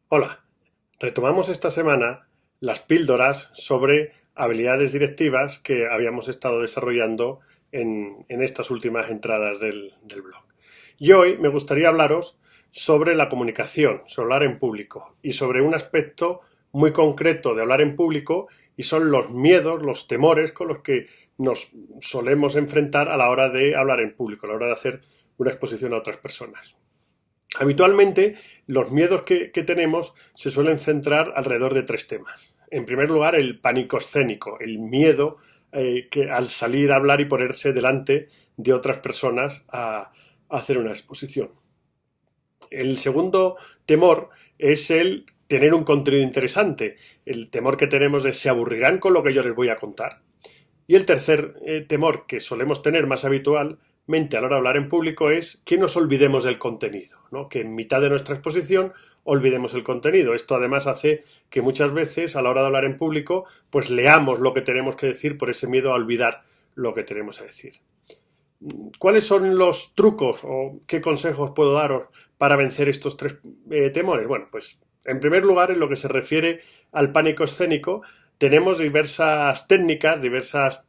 Hola, retomamos esta semana las píldoras sobre habilidades directivas que habíamos estado desarrollando en estas últimas entradas del blog. Y hoy me gustaría hablaros sobre la comunicación, sobre hablar en público y sobre un aspecto muy concreto de hablar en público y son los miedos, los temores con los que nos solemos enfrentar a la hora de hablar en público, a la hora de hacer una exposición a otras personas. Habitualmente, los miedos que tenemos se suelen centrar alrededor de tres temas. En primer lugar, el pánico escénico, el miedo que al salir a hablar y ponerse delante de otras personas a hacer una exposición. El segundo temor es el tener un contenido interesante. El temor que tenemos es se aburrirán con lo que yo les voy a contar. Y el tercer temor que solemos tener más habitualmente a la hora de hablar en público es que nos olvidemos del contenido, ¿no? Que en mitad de nuestra exposición olvidemos el contenido. Esto además hace que muchas veces a la hora de hablar en público pues leamos lo que tenemos que decir por ese miedo a olvidar lo que tenemos que decir. ¿Cuáles son los trucos o qué consejos puedo daros para vencer estos tres temores? Bueno, pues en primer lugar, en lo que se refiere al pánico escénico, tenemos diversas técnicas, diversas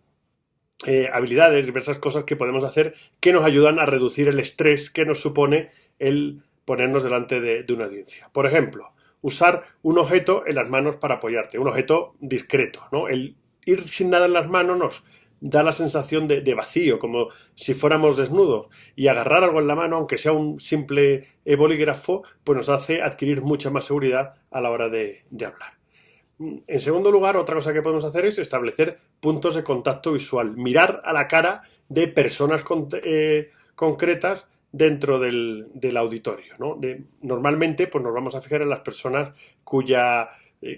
habilidades, diversas cosas que podemos hacer que nos ayudan a reducir el estrés que nos supone el ponernos delante de una audiencia. Por ejemplo, usar un objeto en las manos para apoyarte, un objeto discreto, ¿no? El ir sin nada en las manos nos da la sensación de vacío, como si fuéramos desnudos, y agarrar algo en la mano, aunque sea un simple bolígrafo, pues nos hace adquirir mucha más seguridad a la hora de hablar. En segundo lugar, otra cosa que podemos hacer es establecer puntos de contacto visual, mirar a la cara de personas concretas dentro del auditorio, ¿no? Normalmente pues nos vamos a fijar en las personas cuya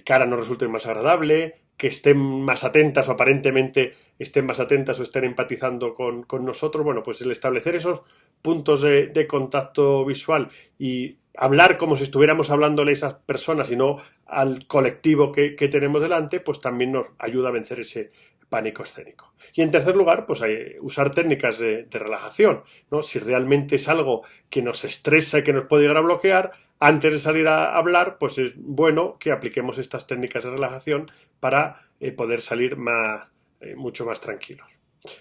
cara nos resulte más agradable, que estén más atentas o aparentemente estén más atentas o estén empatizando con nosotros. Bueno, pues el establecer esos puntos de contacto visual y hablar como si estuviéramos hablándole a esas personas y no al colectivo que tenemos delante, pues también nos ayuda a vencer ese pánico escénico. Y en tercer lugar, pues usar técnicas de relajación, ¿no? Si realmente es algo que nos estresa y que nos puede llegar a bloquear, antes de salir a hablar, pues es bueno que apliquemos estas técnicas de relajación para poder salir mucho más tranquilos.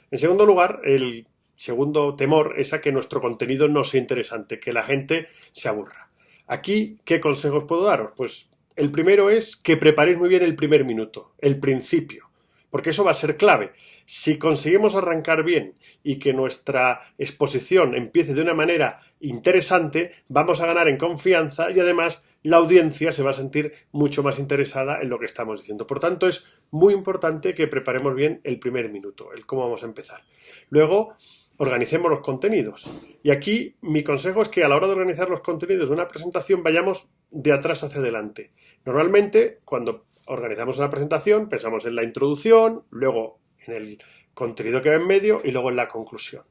En segundo lugar, el segundo temor es a que nuestro contenido no sea interesante, que la gente se aburra. Aquí, ¿qué consejos puedo daros? Pues el primero es que preparéis muy bien el primer minuto, el principio, porque eso va a ser clave. Si conseguimos arrancar bien y que nuestra exposición empiece de una manera interesante, vamos a ganar en confianza y además la audiencia se va a sentir mucho más interesada en lo que estamos diciendo. Por tanto, es muy importante que preparemos bien el primer minuto, el cómo vamos a empezar. Luego, organicemos los contenidos. Y aquí mi consejo es que a la hora de organizar los contenidos de una presentación vayamos de atrás hacia adelante. Normalmente, cuando organizamos una presentación, pensamos en la introducción, luego en el contenido que va en medio y luego en la conclusión.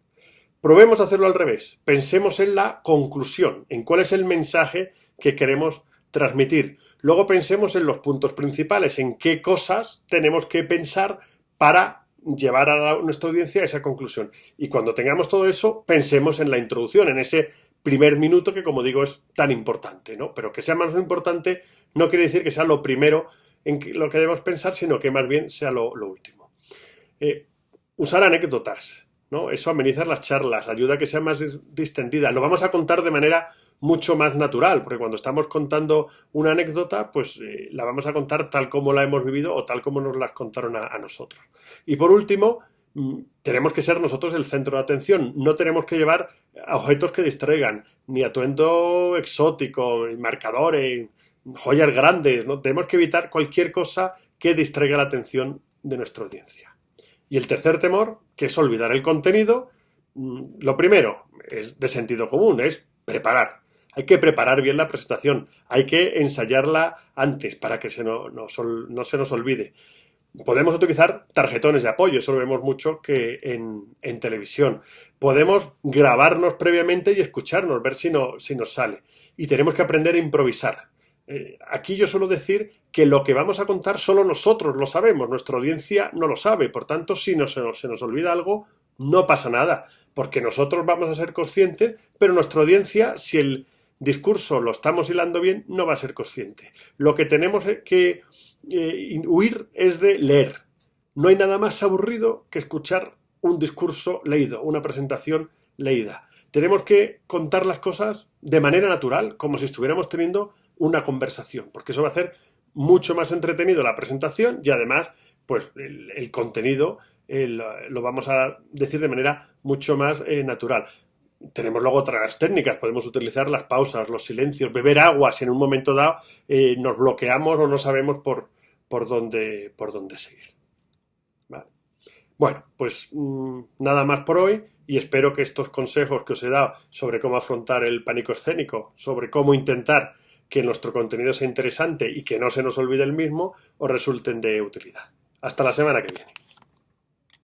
Probemos hacerlo al revés. Pensemos en la conclusión, en cuál es el mensaje que queremos transmitir. Luego pensemos en los puntos principales, en qué cosas tenemos que pensar para llevar a nuestra audiencia a esa conclusión. Y cuando tengamos todo eso, pensemos en la introducción, en ese primer minuto que, como digo, es tan importante, ¿no? Pero que sea más importante no quiere decir que sea lo primero en lo que debemos pensar, sino que más bien sea lo último. Usar anécdotas, ¿no? Eso ameniza las charlas, ayuda a que sea más distendida. Lo vamos a contar de manera mucho más natural, porque cuando estamos contando una anécdota, pues la vamos a contar tal como la hemos vivido o tal como nos la contaron a nosotros. Y por último, tenemos que ser nosotros el centro de atención. No tenemos que llevar objetos que distraigan, ni atuendo exótico, marcadores, joyas grandes, ¿no? Tenemos que evitar cualquier cosa que distraiga la atención de nuestra audiencia. Y el tercer temor, que es olvidar el contenido, lo primero es de sentido común, es preparar. Hay que preparar bien la presentación, hay que ensayarla antes para que no se nos olvide. Podemos utilizar tarjetones de apoyo, eso lo vemos mucho que en televisión. Podemos grabarnos previamente y escucharnos, ver si nos sale. Y tenemos que aprender a improvisar. Aquí yo suelo decir que lo que vamos a contar solo nosotros lo sabemos, nuestra audiencia no lo sabe, por tanto si se nos olvida algo no pasa nada, porque nosotros vamos a ser conscientes, pero nuestra audiencia, si el discurso lo estamos hilando bien, no va a ser consciente. Lo que tenemos que huir es de leer. No hay nada más aburrido que escuchar un discurso leído, una presentación leída. Tenemos que contar las cosas de manera natural, como si estuviéramos teniendo una conversación, porque eso va a hacer mucho más entretenido la presentación y además pues el contenido lo vamos a decir de manera mucho más natural. Tenemos luego otras técnicas, podemos utilizar las pausas, los silencios, beber agua si en un momento dado nos bloqueamos o no sabemos por dónde seguir. ¿Vale? Bueno, pues nada más por hoy y espero que estos consejos que os he dado sobre cómo afrontar el pánico escénico, sobre cómo intentar que nuestro contenido sea interesante y que no se nos olvide el mismo, os resulten de utilidad. Hasta la semana que viene.